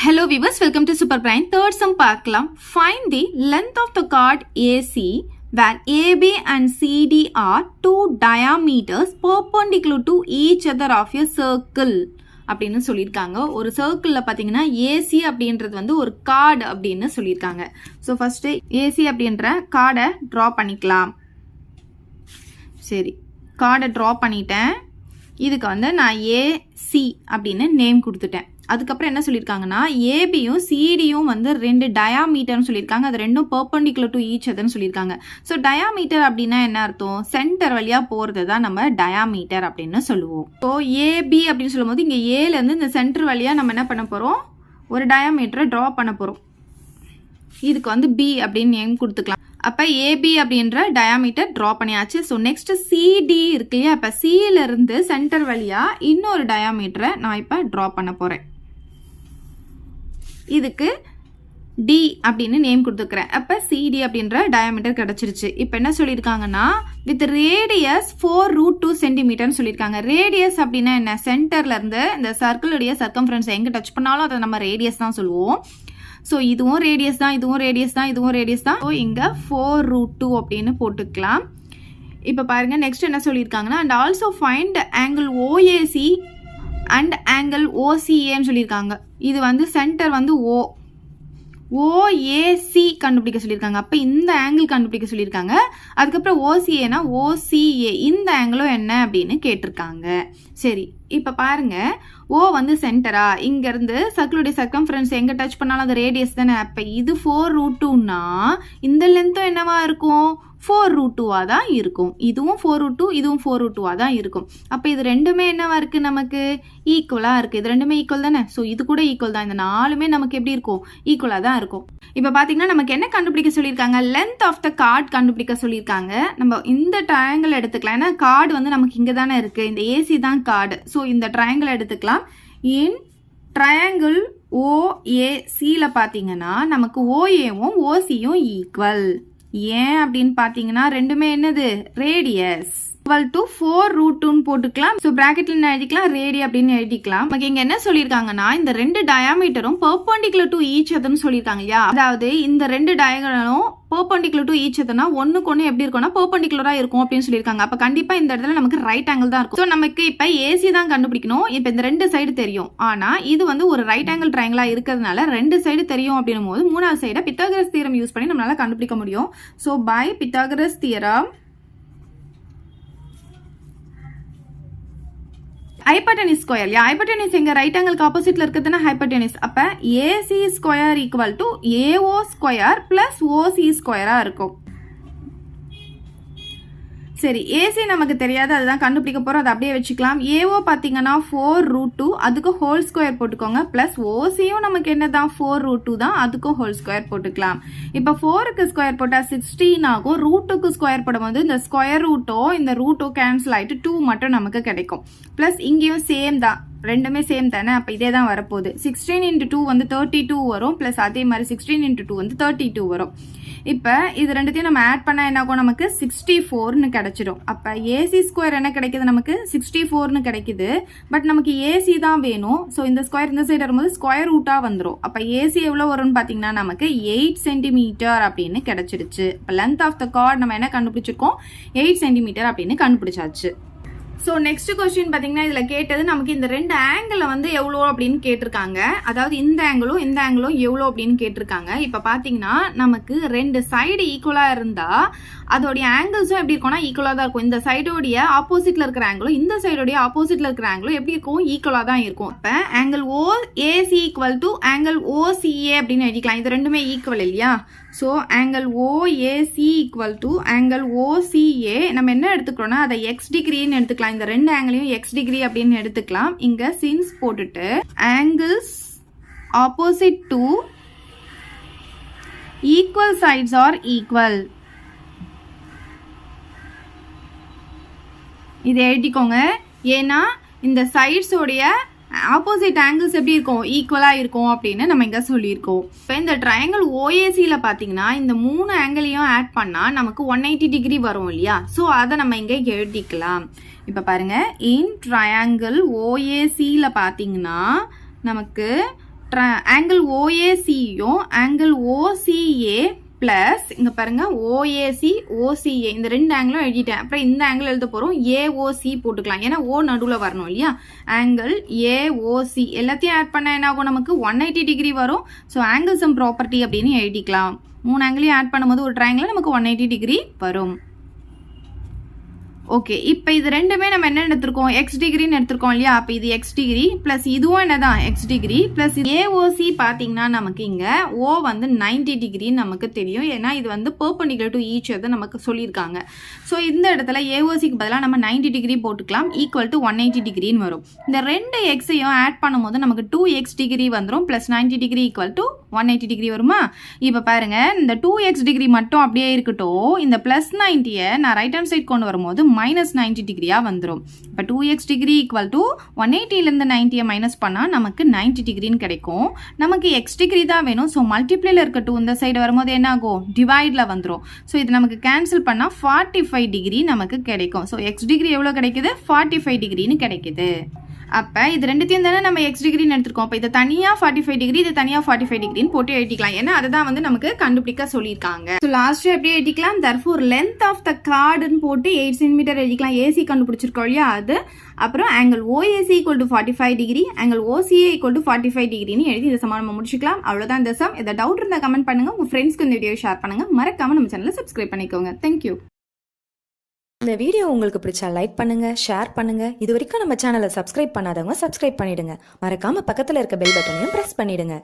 Hello viewers, welcome to Super Prime. Third sum பார்க்கலாம். Find the length of the chord AC where AB and CD are two diameters perpendicular to each other of a circle அப்படின்னு சொல்லியிருக்காங்க. ஒரு சர்க்கிளில் பார்த்தீங்கன்னா AC அப்படின்றது வந்து ஒரு card அப்படின்னு சொல்லியிருக்காங்க. ஸோ ஃபர்ஸ்ட் ஏசி அப்படின்ற கார்டை ட்ரா பண்ணிக்கலாம். சரி, கார்டை ட்ரா பண்ணிட்டேன். இதுக்கு வந்து நான் ஏசி அப்படின்னு நேம் கொடுத்துட்டேன். அதுக்கப்புறம் என்ன சொல்லியிருக்காங்கன்னா ஏபியும் சிடியும் வந்து ரெண்டு டயாமீட்டர்னு சொல்லியிருக்காங்க. அது ரெண்டும் பெர்பெண்டிகுலர் டு ஈச் அதர்னு சொல்லியிருக்காங்க. ஸோ டயாமீட்டர் அப்படின்னா என்ன அர்த்தம்? சென்டர் வழியாக போகிறது தான் நம்ம டயாமீட்டர் அப்படின்னு சொல்லுவோம். ஸோ ஏபி அப்படின்னு சொல்லும்போது இங்கே ஏலேருந்து இந்த சென்டர் வழியாக நம்ம என்ன பண்ண போகிறோம்? ஒரு டயாமீட்டரை ட்ரா பண்ண போகிறோம். இதுக்கு வந்து பி அப்படின்னு நேம் கொடுத்துக்கலாம். அப்போ ஏபி அப்படின்ற டயாமீட்டர் ட்ரா பண்ணியாச்சு. ஸோ நெக்ஸ்ட் சிடி இருக்கு இல்லையா? அப்போ சியிலிருந்து சென்டர் வழியாக இன்னொரு டயாமீட்டரை நான் இப்போ ட்ரா பண்ண போகிறேன். இதுக்கு டி அப்படின்னு நேம் கொடுத்துக்கிறேன். அப்போ சிடி அப்படின்ற டயாமீட்டர் கிடச்சிருச்சு. இப்போ என்ன சொல்லியிருக்காங்கன்னா வித் ரேடியஸ் 4√2 சென்டிமீட்டர்னு சொல்லியிருக்காங்க. ரேடியஸ் அப்படின்னா என்ன? சென்டர்லேருந்து இந்த சர்க்கிளுடைய சர்க்கம்ஃபரன்ஸ் எங்கே டச் பண்ணாலும் அதை நம்ம ரேடியஸ் தான் சொல்லுவோம். ஸோ இதுவும் ரேடியஸ் தான், இதுவும் ரேடியஸ் தான், இதுவும் ரேடியஸ் தான். ஸோ இங்கே 4√2 அப்படின்னு போட்டுக்கலாம். இப்போ பாருங்கள் நெக்ஸ்ட் என்ன சொல்லியிருக்காங்கன்னா and also find angle OAC and angle ஓசிஏன்னு சொல்லியிருக்காங்க. இது வந்து சென்டர் வந்து ஓஏசி கண்டுபிடிக்க சொல்லியிருக்காங்க. அப்போ இந்த ஆங்கிள் கண்டுபிடிக்க சொல்லியிருக்காங்க. அதுக்கப்புறம் ஓசிஏனா ஓசிஏ, இந்த ஆங்கிளும் என்ன அப்படின்னு கேட்டிருக்காங்க. சரி, இப்போ பாருங்க ஓ வந்து சென்டரா, இங்கேருந்து சர்க்கிளுடைய சர்க்கம்ஃபரன்ஸ் எங்கே டச் பண்ணாலும் அது ரேடியஸ் தானே. அப்போ இது 4√2னா இந்த லென்த்தும் என்னவா இருக்கும்? 4√2 தான் இருக்கும். இதுவும் 4√2, இதுவும் 4√2 தான் இருக்கும். அப்போ இது ரெண்டுமே என்னவா இருக்கு? நமக்கு ஈக்குவலாக இருக்குது. இது ரெண்டுமே ஈக்குவல் தானே. ஸோ இது கூட ஈக்குவல் தான். இந்த நாலுமே நமக்கு எப்படி இருக்கும்? ஈக்குவலாக தான் இருக்கும். இப்போ பார்த்தீங்கன்னா நமக்கு என்ன கண்டுபிடிக்க சொல்லியிருக்காங்க? லென்த் ஆஃப் த கார்டு கண்டுபிடிக்க சொல்லியிருக்காங்க. நம்ம இந்த ட்ரையாங்கிள் எடுத்துக்கலாம். ஏன்னா கார்டு வந்து நமக்கு இங்கே தானே இருக்குது. இந்த ஏசி தான் கார்டு. ஸோ இந்த ட்ரையாங்கிள் எடுத்துக்கலாம். இன் ட்ரையாங்கிள் ஓஏசியில் பார்த்தீங்கன்னா நமக்கு ஓஏவும் ஓசியும் ஈக்குவல். ஏன் அப்படின்னு பார்த்தீங்கன்னா ரெண்டுமே என்னது? ரேடியஸ். ஈக்குவல் டு 4√2 போட்டுக்கலாம். ஸோ பிராக்கெட்ல எழுதிக்கலாம், ரேடி அப்படின்னு எழுதிக்கலாம். நமக்கு இங்க என்ன சொல்லியிருக்காங்கன்னா இந்த ரெண்டு டயாமீட்டரும் பெர்பெண்டிகுலர் டு ஈச் அதர்னு சொல்லியிருக்காங்க இல்லையா? அதாவது இந்த ரெண்டு டயகனலும் பெர்பெண்டிகுலர் டு ஈச் அதர்னா ஒன்னுக்கு ஒன்று எப்படி இருக்கும்னா பெர்பெண்டிகுலரா இருக்கும் அப்படின்னு சொல்லியிருக்காங்க. அப்போ கண்டிப்பா இந்த இடத்துல நமக்கு ரைட் ஆங்கிள் தான் இருக்கும். ஸோ நமக்கு இப்போ ஏசி தான் கண்டுபிடிக்கணும். இப்போ இந்த ரெண்டு சைடு தெரியும். ஆனா இது வந்து ஒரு ரைட் ஆங்கிள் ட்ரையாங்கிளா இருக்கிறதுனால ரெண்டு சைடு தெரியும் அப்படின்னும் போது மூணாவது சைடை பித்தாகரஸ் தியரம் யூஸ் பண்ணி நம்மளால கண்டுபிடிக்க முடியும். So by Pythagoras theorem hypotenuse square இல்லையா? ஹைபோடெனிஸ் எங்க ரைட் ஆங்கிளுக்கு ஆப்போசிட்ல இருக்கிறதுனா ஹைபோடெனிஸ். அப்ப AC square equal to AO square plus OC ஸ்கொயரா இருக்கும். சரி, ஏசி நமக்கு தெரியாது, அதுதான் கண்டுபிடிக்க போறோம். அதை அப்படியே வச்சுக்கலாம். ஏஓ பார்த்தீங்கன்னா 4√2, அதுக்கு ஹோல் ஸ்கொயர் போட்டுக்கோங்க. பிளஸ் ஓசியும் நமக்கு என்னதான் 4√2 தான், அதுக்கும் ஹோல் ஸ்கொயர் போட்டுக்கலாம். இப்போ 4க்கு ஸ்கொயர் போட்டால் 16 ஆகும். ரூட்டுக்கு ஸ்கொயர் போடும்போது இந்த ஸ்கொயர் ரூட்டோ இந்த ரூட்டோ கேன்சல் ஆகிட்டு 2 மட்டும் நமக்கு கிடைக்கும். பிளஸ் இங்கேயும் சேம் தான், ரெண்டுமே சேம் தானே. அப்போ இதே தான் வரப்போகுது. 16 × 2 வந்து 32 வரும். பிளஸ் அதே மாதிரி 16 × 2 வந்து 32 வரும். இப்போ இது ரெண்டுத்தையும் நம்ம ஆட் பண்ணால் என்ன ஆகும்? நமக்கு 64ன்னு கிடைச்சிடும். அப்போ ஏசி ஸ்கொயர் என்ன கிடைக்குது? நமக்கு 64ன்னு கிடைக்குது. பட் நமக்கு ஏசி தான் வேணும். ஸோ இந்த ஸ்கொயர் இந்த சைடு வரும்போது ஸ்கொயர் ரூட்டாக வந்துடும். அப்போ ஏசி எவ்வளோ வரும்னு பார்த்தீங்கன்னா நமக்கு 8 சென்டிமீட்டர் அப்படின்னு கிடைச்சிருச்சு. இப்போ லென்த் ஆஃப் த கார்டு நம்ம என்ன கண்டுபிடிச்சிருக்கோம்? 8 சென்டிமீட்டர் அப்படின்னு கண்டுபிடிச்சாச்சு. ஸோ நெக்ஸ்ட் கொஸ்டின் பார்த்தீங்கன்னா இதில் கேட்டது நமக்கு இந்த ரெண்டு ஆங்கிள் வந்து எவ்வளோ அப்படின்னு கேட்டிருக்காங்க. அதாவது இந்த ஆங்கிளும் இந்த ஆங்கிளும் எவ்வளோ அப்படின்னு கேட்டிருக்காங்க. இப்போ பார்த்தீங்கன்னா நமக்கு ரெண்டு சைடு ஈக்குவலாக இருந்தால் அதோடைய ஆங்கிள்ஸும் எப்படி இருக்கும்னா ஈக்குவலாக தான் இருக்கும். இந்த சைடோடைய ஆப்போசிட்டில் இருக்கிற ஆங்கிளும் இந்த சைடோடைய ஆப்போசிட்டில் இருக்கிற ஆங்கிளும் எப்படி இருக்கும்? ஈக்குவலாக தான் இருக்கும். இப்போ angle OAC equal to angle OCA அப்படின்னு எழுதிக்கலாம். இது ரெண்டுமே ஈக்குவல் இல்லையா? So angle OAC equal to angle OCA நம்ம என்ன எடுத்துக்கிறோம்னா அதை எக்ஸ் டிகிரின்னு எடுத்துக்கலாம். இந்த ரெண்டு ஆங்கிளையும் எக்ஸ் டிகிரி அப்படின்னு எடுத்துக்கலாம். இங்க சின்ஸ் போட்டுட்டு angles opposite to equal sides are equal இதை எழுதிக்கோங்க. ஏன்னா இந்த சைட்ஸோடைய ஆப்போசிட் ஆங்கிள்ஸ் எப்படி இருக்கும்? ஈக்குவலாக இருக்கும் அப்படின்னு நம்ம இங்கே சொல்லியிருக்கோம். இப்போ இந்த ட்ரையாங்கிள் ஓஏசியில் பார்த்தீங்கன்னா இந்த 3 ஆங்கிளையும் ஆட் பண்ணால் நமக்கு 180 டிகிரி வரும் இல்லையா? ஸோ அதை நம்ம இங்கே எழுதிக்கலாம். இப்போ பாருங்க, இன் ட்ரையாங்கிள் ஓஏசியில் பார்த்தீங்கன்னா நமக்கு ஆங்கிள் ஓஏசியும் ஆங்கிள் ஓசிஏ பிளஸ் இங்க பாருங்க ஓஏசி ஓசிஏ இந்த ரெண்டு ஆங்கிளும் எழுதிட்டேன். அப்புறம் இந்த ஆங்கிள் எழுத போறோம் ஏஓசி போட்டுக்கலாம். ஏன்னா ஓ நடுவில் வரணும் இல்லையா. ஆங்கிள் ஏஓசி எல்லாத்தையும் ஆட் பண்ண என்ன ஆகும், நமக்கு 180 டிகிரி வரும். ஸோ ஆங்கிள் சம் ப்ராப்பர்ட்டி அப்படின்னு எழுதிக்கலாம். 3 ஆங்கிளையும் ஆட் பண்ணும்போது ஒரு ட்ரையாங்கிள் நமக்கு 180 டிகிரி வரும். ஓகே, இப்போ இது ரெண்டுமே நம்ம என்ன எடுத்திருக்கோம், எக்ஸ் டிகிரின்னு எடுத்திருக்கோம் இல்லையா. அப்போ இது எக்ஸ் டிகிரி ப்ளஸ் இதுவும் என்னதான் எக்ஸ் டிகிரி ப்ளஸ் ஏஓசி பார்த்தீங்கன்னா நமக்கு இங்கே ஓ வந்து 90 டிகிரின்னு நமக்கு தெரியும். ஏன்னா இது வந்து பெர்பெண்டிகுலர் டு ஈச் அதை நமக்கு சொல்லியிருக்காங்க. ஸோ இந்த இடத்துல ஏஓசிக்கு பதிலாக நம்ம 90 டிகிரி போட்டுக்கலாம். ஈக்குவல் டு 180 டிகிரின்னு வரும். இந்த ரெண்டு எக்ஸையும் ஆட் பண்ணும்போது நமக்கு 2x டிகிரி வந்துடும். Plus 90 degree equal to 180 degree வருமா. இப்போ பாருங்க, இந்த 2x டிகிரி மட்டும் அப்படியே இருக்கட்டும். இந்த ப்ளஸ் 90யை நான் ரைட் ஹேண்ட் சைட் கொண்டு வரும்போது மைனஸ் 90 டிகிரியா வந்துடும். இப்போ 2x டிகிரி ஈக்குவல் டு 180லேருந்து 90யை மைனஸ் பண்ணால் நமக்கு 90 டிகிரின்னு கிடைக்கும். நமக்கு எக்ஸ் டிகிரி தான் வேணும். ஸோ மல்டிப்ளேல இருக்கட்டும், இந்த சைடு வரும்போது என்ன ஆகும், டிவைடில் வந்துடும். ஸோ இது நமக்கு கேன்சல் பண்ணால் 45 டிகிரி நமக்கு கிடைக்கும். ஸோ எக்ஸ் டிகிரி எவ்வளோ கிடைக்குது, 45 டிகிரின்னு கிடைக்குது. அப்போ இது ரெண்டுத்தையும் தானே நம்ம எக்ஸ் டிகிரின்னு எடுத்துருக்கோம். அப்போ இதை தனியாக 45 டிகிரி, இது தனியாக 45 டிகிரின்னு போட்டு எழுதிக்கலாம். ஏன்னா அதை தான் வந்து நமக்கு கண்டுபிடிக்க சொல்லியிருக்காங்க. ஸோ லாஸ்ட்டு எப்படி எழுதிக்கலாம், தர்ஃபோர் லென்த் ஆஃப் த கார்டுன்னு போட்டு 8 சென்டிமீட்டர் எழுதிக்கலாம். ஏசி கண்டுபிடிச்சிருக்கோம் இல்லையா அது. அப்புறம் angle OAC equal to 45 degree, angle OCA equal to 45 டிகிரின்னு எழுதி இந்த சம் நம்ம முடிச்சுக்கலாம். அவ்வளோதான் இந்த சம். எதாவது டவுட் இருந்தால் கமெண்ட் பண்ணுங்க, உங்கள் ஃப்ரெண்ட்ஸ்க்கு இந்த வீடியோ ஷேர் பண்ணுங்க. மறக்காம நம்ம சேனலை சப்ஸ்கிரைப் பண்ணிக்கோங்க. தேங்க்யூ. இந்த வீடியோ உங்களுக்கு பிடிச்சா லைக் பண்ணுங்க, ஷேர் பண்ணுங்க. இது வரைக்கும் நம்ம சேனலை சப்ஸ்கிரைப் பண்ணாதவங்க சப்ஸ்கிரைப் பண்ணிடுங்க. மறக்காம பக்கத்துல இருக்க பெல் பட்டனையும் பிரஸ் பண்ணிடுங்க.